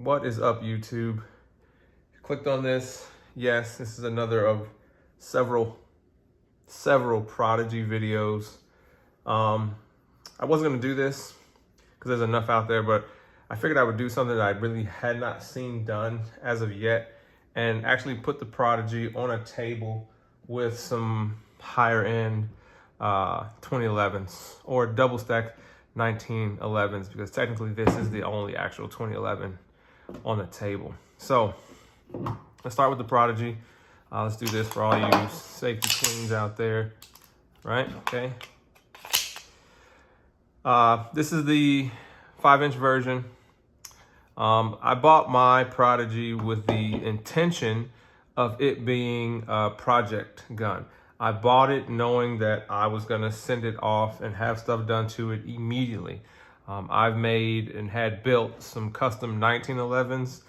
What is up, YouTube? Clicked on this. Yes, this is another of several Prodigy videos. I wasn't gonna do this because there's enough out there, but I figured I would do something that I really had not seen done as of yet, and actually put the Prodigy on a table with some higher end 2011s or double stack 1911s, because technically this is the only actual 2011 on the table. So let's start with the Prodigy. Let's do this for all you safety queens out there, right? Okay. This is the 5-inch version. I bought my Prodigy with the intention of it being a project gun. I bought it knowing that I was gonna send it off and have stuff done to it immediately. I've made and had built some custom 1911s,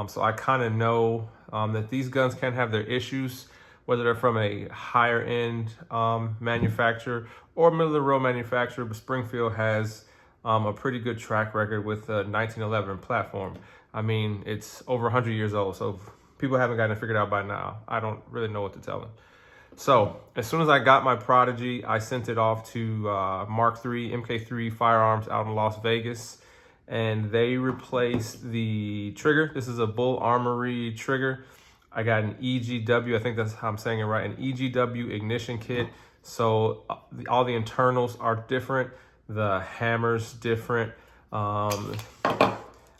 so I kind of know that these guns can have their issues, whether they're from a higher end manufacturer or middle of the road manufacturer. But Springfield has a pretty good track record with the 1911 platform. I mean, it's over 100 years old, so if people haven't gotten it figured out by now, I don't really know what to tell them. So as soon as I got my Prodigy, I sent it off to Mark III MK3 Firearms out in Las Vegas, and they replaced the trigger. This is a Bull Armory trigger. I got an EGW, I think that's how I'm saying it right, an EGW ignition kit. So all the internals are different. The hammer's different. I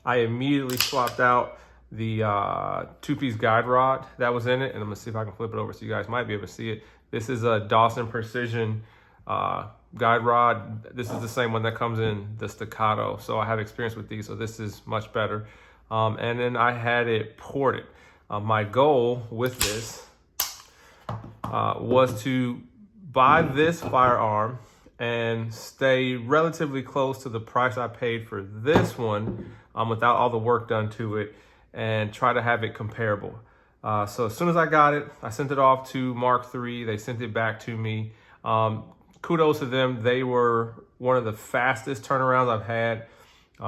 immediately swapped out the 2-piece guide rod that was in it, and I'm gonna see if I can flip it over so you guys might be able to see it. This is a Dawson Precision guide rod. This is the same one that comes in the Staccato, so I have experience with these, so this is much better. And then I had it ported. My goal with this was to buy this firearm and stay relatively close to the price I paid for this one without all the work done to it, and try to have it comparable. So as soon as I got it, I sent it off to Mark III. They sent it back to me. Kudos to them. They were one of the fastest turnarounds I've had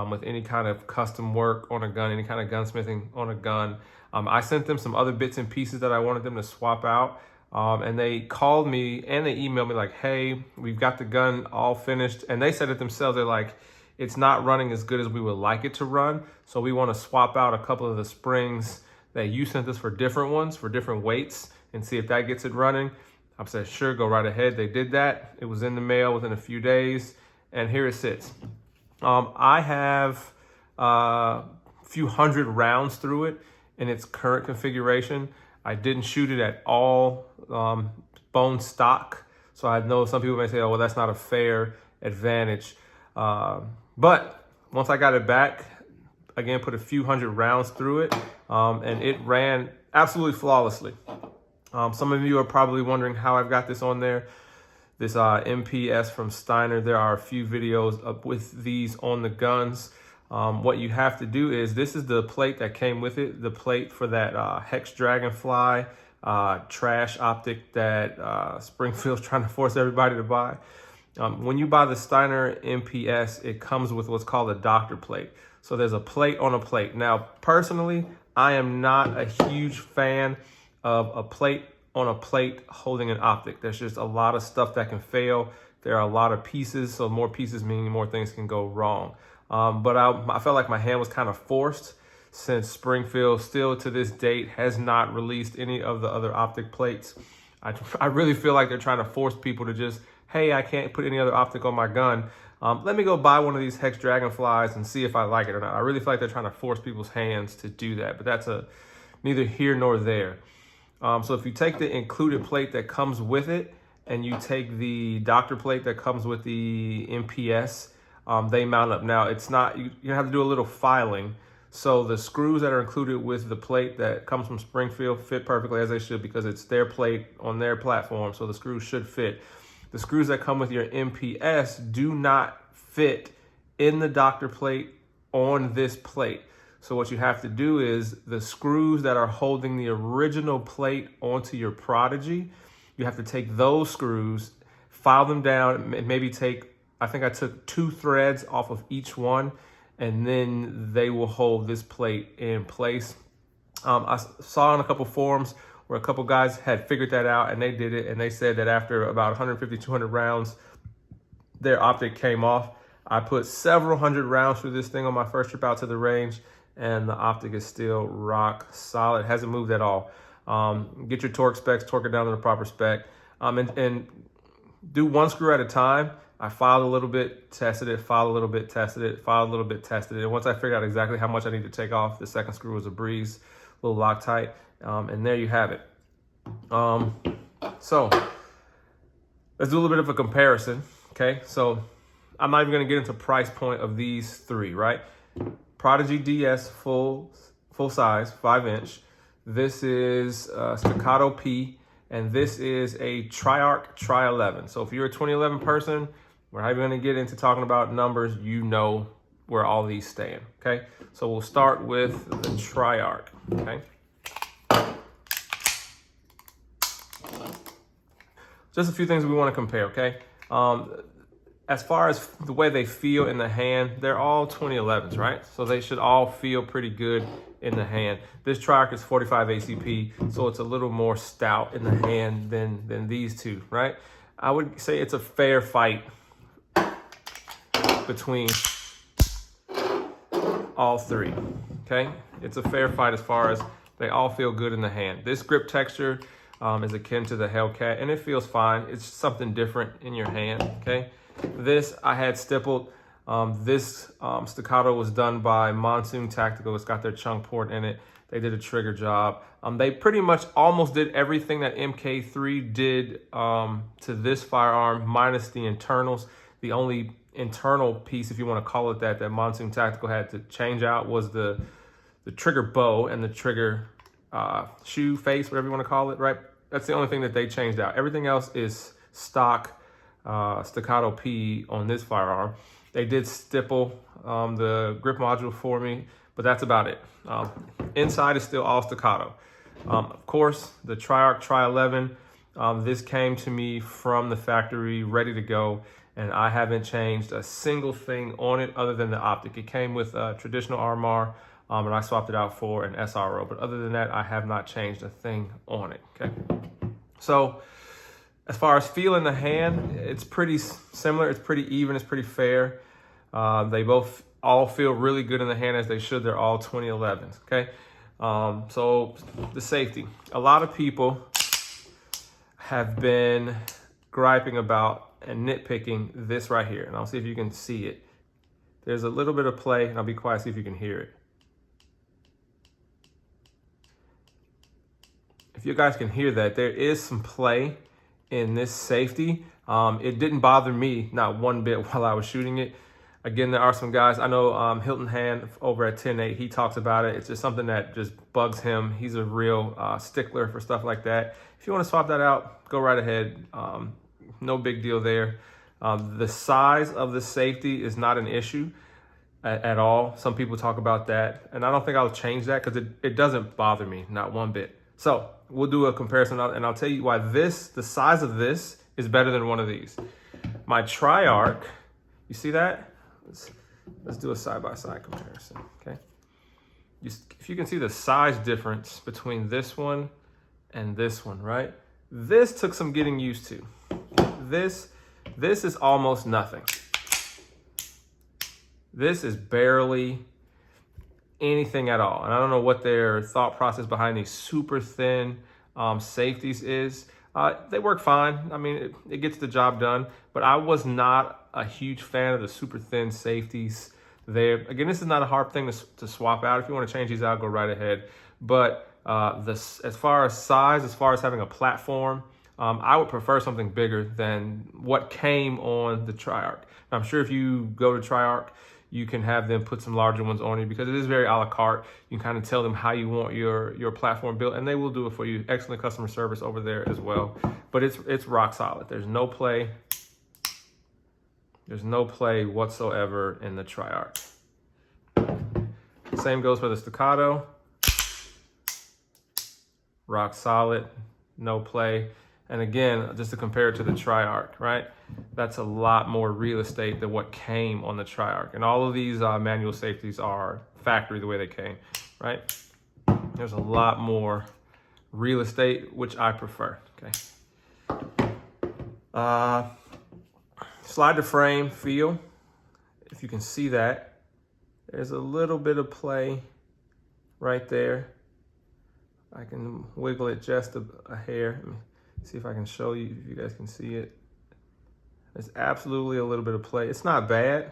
with any kind of custom work on a gun, any kind of gunsmithing on a gun. I sent them some other bits and pieces that I wanted them to swap out. And they called me and they emailed me like, hey, we've got the gun all finished. And they said it themselves. They're like, it's not running as good as we would like it to run. So we want to swap out a couple of the springs that you sent us for different ones, for different weights, and see if that gets it running. I said, sure, go right ahead. They did that. It was in the mail within a few days, and here it sits. I have a few hundred rounds through it in its current configuration. I didn't shoot it at all bone stock. So I know some people may say, oh, well, that's not a fair advantage. But once I got it back, again, put a few hundred rounds through it, and it ran absolutely flawlessly. Some of you are probably wondering how I've got this on there. This MPS from Steiner, there are a few videos up with these on the guns. What you have to do is, this is the plate that came with it, the plate for that Hex Dragonfly trash optic that Springfield's trying to force everybody to buy. When you buy the Steiner MPS, it comes with what's called a doctor plate. So there's a plate on a plate. Now, personally, I am not a huge fan of a plate on a plate holding an optic. There's just a lot of stuff that can fail. There are a lot of pieces, so more pieces meaning more things can go wrong. But I felt like my hand was kind of forced, since Springfield still to this date has not released any of the other optic plates. I really feel like they're trying to force people to just, hey, I can't put any other optic on my gun. Let me go buy one of these Hex Dragonflies and see if I like it or not. I really feel like they're trying to force people's hands to do that, but that's neither here nor there. So if you take the included plate that comes with it, and you take the doctor plate that comes with the MPS, they mount up. Now, it's not, you have to do a little filing. So the screws that are included with the plate that comes from Springfield fit perfectly as they should, because it's their plate on their platform, so the screws should fit. The screws that come with your MPS do not fit in the doctor plate on this plate. So what you have to do is, the screws that are holding the original plate onto your Prodigy, you have to take those screws, file them down, and maybe take, I think I took 2 threads off of each one, and then they will hold this plate in place. I saw on a couple forums where a couple guys had figured that out, and they did it, and they said that after about 150, 200 rounds, their optic came off. I put several hundred rounds through this thing on my first trip out to the range, and the optic is still rock solid. It hasn't moved at all. Get your torque specs, torque it down to the proper spec, and do one screw at a time. I filed a little bit, tested it, filed a little bit, tested it, filed a little bit, tested it. And once I figured out exactly how much I need to take off, the second screw was a breeze, a little Loctite, and there you have it. So let's do a little bit of a comparison, okay? So I'm not even gonna get into price point of these three, right? Prodigy DS full size, 5-inch. This is Staccato P, and this is a Triarc TRI 11. So if you're a 2011 person, we're not even gonna get into talking about numbers, you know where all these stand, okay? So we'll start with the Triarc, okay? Just a few things we wanna compare, okay? As far as the way they feel in the hand, they're all 2011s, right? So they should all feel pretty good in the hand. This Triarc is 45 ACP, so it's a little more stout in the hand than these two, right? I would say it's a fair fight between all three, okay? It's a fair fight as far as they all feel good in the hand. This grip texture is akin to the Hellcat, and it feels fine. It's something different in your hand, okay? This I had stippled. This Staccato was done by Monsoon Tactical. It's got their chunk port in it. They did a trigger job. They pretty much almost did everything that MK3 did to this firearm, minus the internals. The only internal piece, if you want to call it that Monsoon Tactical had to change out was the trigger bow and the trigger shoe face, whatever you want to call it, right? That's the only thing that they changed out. Everything else is stock Staccato P on this firearm. They did stipple the grip module for me, but that's about it. Inside is still all Staccato. Of course, the Triarc TRI 11, this came to me from the factory ready to go, and I haven't changed a single thing on it other than the optic. It came with a traditional RMR, and I swapped it out for an SRO. But other than that, I have not changed a thing on it, okay? So as far as feel in the hand, it's pretty similar. It's pretty even, it's pretty fair. They both all feel really good in the hand as they should. They're all 2011s, okay? So the safety. A lot of people have been griping about and nitpicking this right here. And I'll see if you can see it. There's a little bit of play, and I'll be quiet, see if you can hear it. If you guys can hear that, there is some play in this safety. It didn't bother me, not one bit, while I was shooting it. Again, there are some guys, I know Hilton Hand over at 10-8, he talks about it. It's just something that just bugs him. He's a real stickler for stuff like that. If you want to swap that out, go right ahead. No big deal there. The size of the safety is not an issue at all. Some people talk about that, and I don't think I'll change that because it doesn't bother me, not one bit. So we'll do a comparison, and I'll tell you why the size of this is better than one of these. My Triarc, you see that? Let's do a side-by-side comparison, okay? If you can see the size difference between this one and this one, right? This took some getting used to. This is almost nothing. This is barely anything at all. And I don't know what their thought process behind these super thin safeties is. They work fine. I mean, it gets the job done, but I was not a huge fan of the super thin safeties there. Again, this is not a hard thing to swap out. If you want to change these out, go right ahead. But as far as size, as far as having a platform, I would prefer something bigger than what came on the Triarc. I'm sure if you go to Triarc, you can have them put some larger ones on you because it is very a la carte. You can kind of tell them how you want your platform built, and they will do it for you. Excellent customer service over there as well. But it's rock solid. There's no play. There's no play whatsoever in the Triarc. Same goes for the Staccato. Rock solid, no play. And again, just to compare it to the Triarc, right? That's a lot more real estate than what came on the Triarc. And all of these manual safeties are factory the way they came, right? There's a lot more real estate, which I prefer, okay? Slide to frame feel. If you can see that, there's a little bit of play right there. I can wiggle it just a hair. Let me see if I can show you, if you guys can see it. There's absolutely a little bit of play. It's not bad,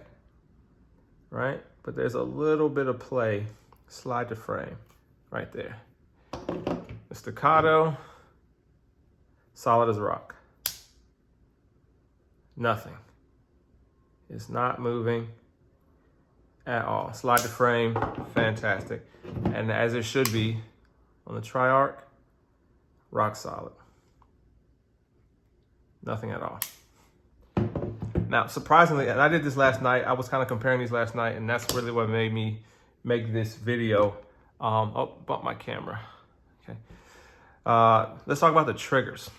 right? But there's a little bit of play. Slide to frame right there. The staccato, solid as a rock. Nothing. It's not moving at all. Slide to frame, fantastic. And as it should be on the Triarc, rock solid. Nothing at all. Now, surprisingly, and I did this last night, I was kind of comparing these last night, and that's really what made me make this video. Oh, bump my camera. Okay. Let's talk about the triggers.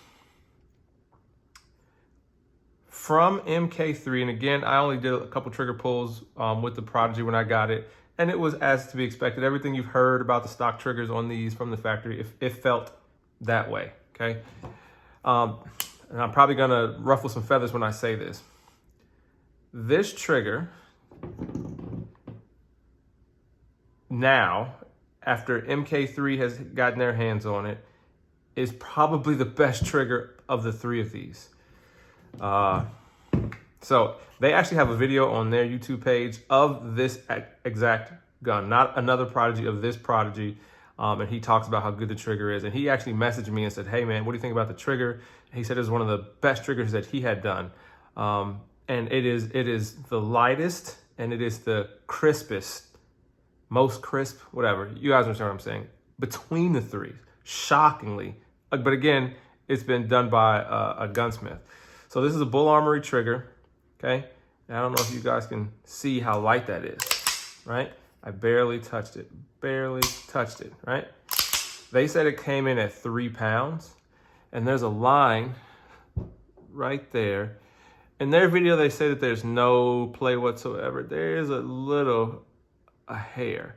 From MK3, and again, I only did a couple trigger pulls with the Prodigy when I got it, and it was as to be expected. Everything you've heard about the stock triggers on these from the factory, it felt that way, okay? And I'm probably gonna ruffle some feathers when I say this. This trigger, now, after MK3 has gotten their hands on it, is probably the best trigger of the three of these. So they actually have a video on their YouTube page of this exact gun, not another Prodigy, of this Prodigy. And he talks about how good the trigger is. And he actually messaged me and said, hey man, what do you think about the trigger? And he said it was one of the best triggers that he had done. And it is the lightest, and it is the crispest, most crisp, whatever. You guys understand what I'm saying? Between the three, shockingly. But again, it's been done by a gunsmith. So this is a Bull Armory trigger, okay? And I don't know if you guys can see how light that is, right? I barely touched it, right? They said it came in at 3 pounds, and there's a line right there. In their video, they say that there's no play whatsoever. There's a hair.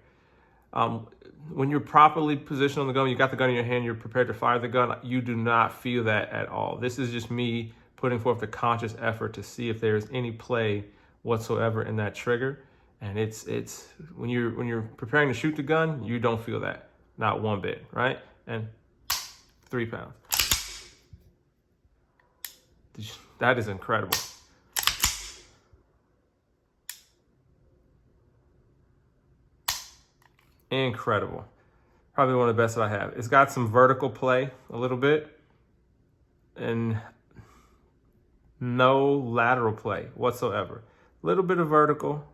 When you're properly positioned on the gun, you got the gun in your hand, you're prepared to fire the gun, you do not feel that at all. This is just me putting forth the conscious effort to see if there's any play whatsoever in that trigger. And it's when you're preparing to shoot the gun, you don't feel that, not one bit, right? And 3 pounds. That is incredible. Incredible. Probably one of the best that I have. It's got some vertical play a little bit, and no lateral play whatsoever. A little bit of vertical.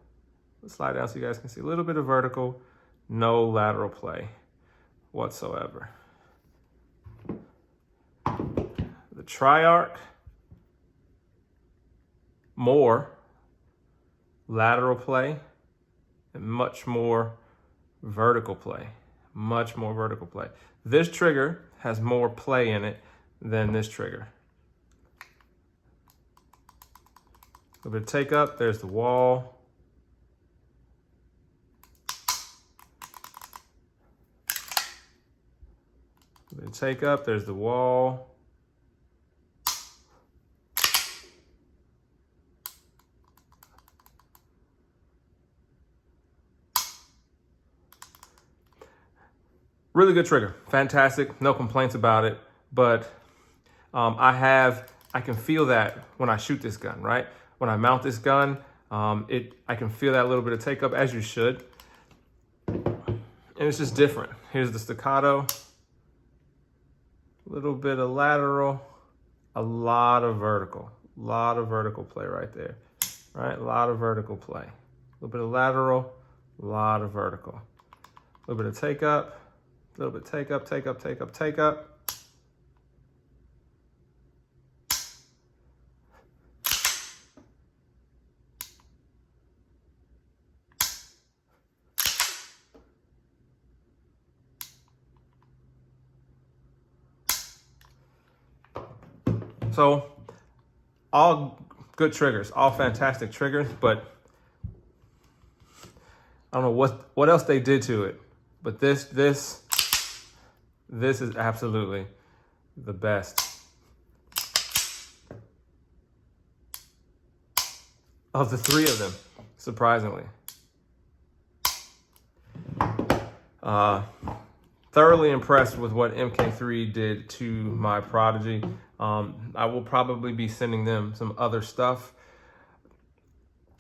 Let's slide down so you guys can see. A little bit of vertical, no lateral play whatsoever. The Triarc, more lateral play and much more vertical play. Much more vertical play. This trigger has more play in it than this trigger. A little bit of take up, there's the wall. A little bit of take up, there's the wall. Really good trigger, fantastic, no complaints about it, but I can feel that when I shoot this gun, right? When I mount this gun, I can feel that little bit of take up, as you should. And it's just different. Here's the staccato, a little bit of lateral, a lot of vertical play right there, right? A lot of vertical play, a little bit of lateral, a lot of vertical, a little bit of take up, a little bit take up, take up, take up, take up. So all good triggers, all fantastic triggers, but I don't know what else they did to it. But this is absolutely the best of the three of them, surprisingly. Thoroughly impressed with what MK3 did to my Prodigy. I will probably be sending them some other stuff.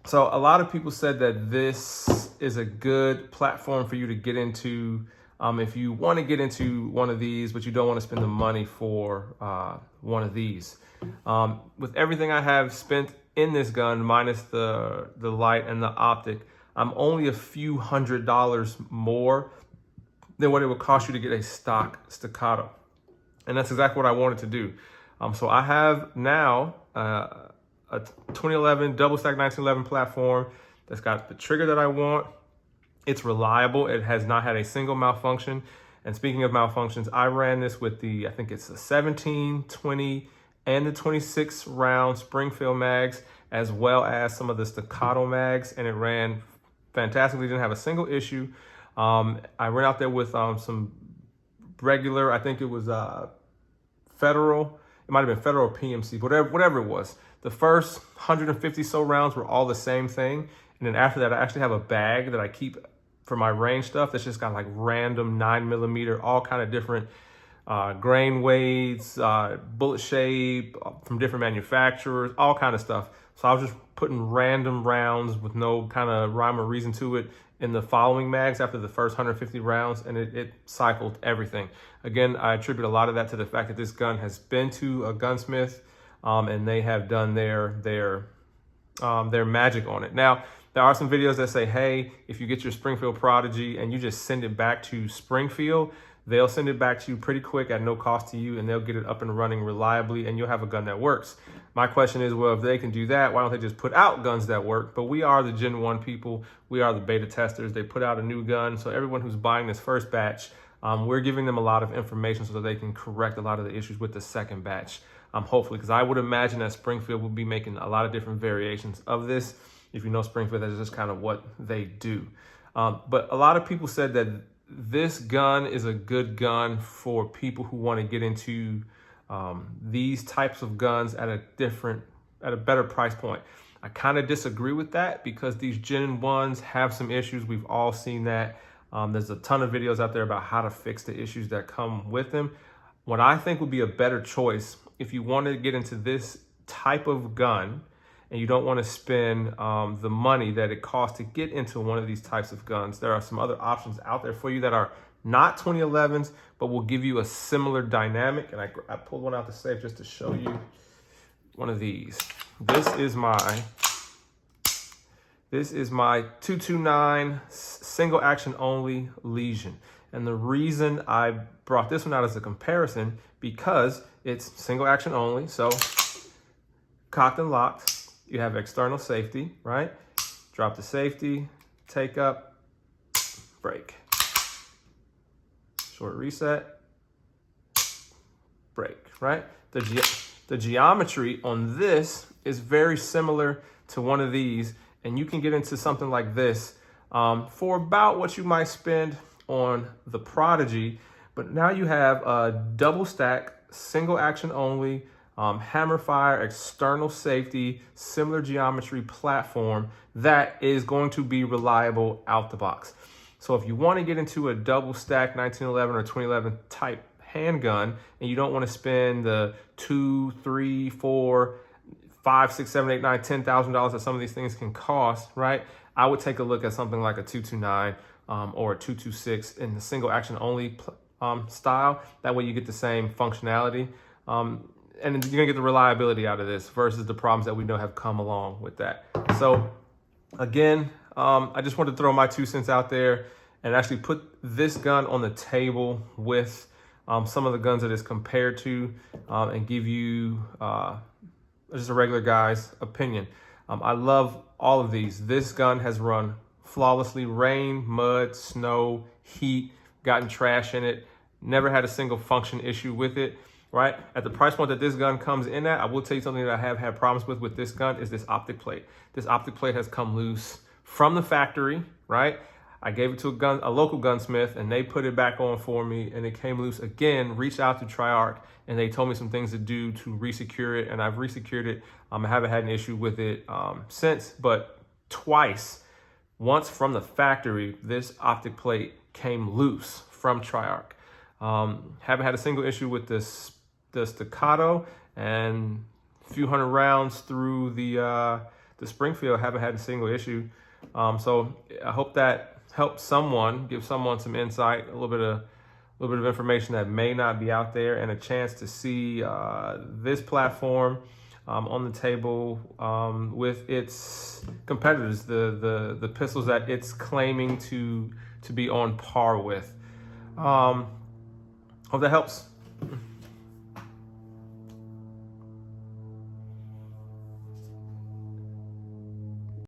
So a lot of people said that this is a good platform for you to get into if you want to get into one of these, but you don't want to spend the money for one of these. With everything I have spent in this gun, minus the light and the optic, I'm only a few $100s more than what it would cost you to get a stock Staccato. And that's exactly what I wanted to do. So I have now a 2011 double stack 1911 platform that's got the trigger that I want. It's reliable. It has not had a single malfunction. And speaking of malfunctions, I ran this with I think it's the 17, 20, and the 26 round Springfield mags, as well as some of the Staccato mags, and it ran fantastically. Didn't have a single issue. I ran out there with some regular, I think it was Federal. It might have been Federal PMC, whatever it was. The first 150 so rounds were all the same thing. And then after that, I actually have a bag that I keep for my range stuff that's just got like random 9mm, all kind of different grain weights, bullet shape from different manufacturers, all kind of stuff. So I was just putting random rounds with no kind of rhyme or reason to it in the following mags after the first 150 rounds, and it cycled everything. Again, I attribute a lot of that to the fact that this gun has been to a gunsmith, and they have done their magic on it. Now, there are some videos that say, hey, if you get your Springfield Prodigy and you just send it back to Springfield, they'll send it back to you pretty quick at no cost to you, and they'll get it up and running reliably, and you'll have a gun that works. My question is, well, if they can do that, why don't they just put out guns that work? But we are the Gen 1 people. We are the beta testers. They put out a new gun. So everyone who's buying this first batch, we're giving them a lot of information so that they can correct a lot of the issues with the second batch, hopefully, because I would imagine that Springfield will be making a lot of different variations of this. If you know Springfield, that's just kind of what they do. But a lot of people said that this gun is a good gun for people who want to get into these types of guns at a better price point. I kind of disagree with that because these Gen 1s have some issues. We've all seen that. There's a ton of videos out there about how to fix the issues that come with them. What I think would be a better choice if you want to get into this type of gun and you don't want to spend the money that it costs to get into one of these types of guns, there are some other options out there for you that are not 2011s, but will give you a similar dynamic. And I pulled one out the safe just to show you one of these. This is my 229 single action only Legion. And the reason I brought this one out as a comparison, because it's single action only. So cocked and locked, you have external safety, right? Drop the safety, take up, break. Short reset, break, right? The geometry on this is very similar to one of these, and you can get into something like this for about what you might spend on the Prodigy, but now you have a double stack, single action only, hammer fire, external safety, similar geometry platform that is going to be reliable out the box. So if you want to get into a double stack 1911 or 2011 type handgun and you don't want to spend the $2,000, $3,000, $4,000, $5,000, $6,000, $7,000, $8,000, $9,000, $10,000 that some of these things can cost, right? I would take a look at something like a 229 or a 226 in the single action only style. That way you get the same functionality. And you're gonna get the reliability out of this versus the problems that we know have come along with that. So again, I just wanted to throw my 2 cents out there and actually put this gun on the table with some of the guns that it's compared to and give you just a regular guy's opinion. I love all of these. This gun has run flawlessly, rain, mud, snow, heat, gotten trash in it, never had a single function issue with it. right? At the price point that this gun comes in at, I will tell you something that I have had problems with this gun is this optic plate. This optic plate has come loose from the factory, right? I gave it to a local gunsmith, and they put it back on for me, and it came loose again. Reached out to Triarc, and they told me some things to do to resecure it, and I've resecured it. I haven't had an issue with it since, but twice, once from the factory, this optic plate came loose from Triarc. Haven't had a single issue with the Staccato, and a few hundred rounds through the Springfield, haven't had a single issue. So I hope that helps someone, give someone some insight, a little bit of information that may not be out there, and a chance to see this platform on the table with its competitors, the pistols that it's claiming to be on par with. Hope that helps.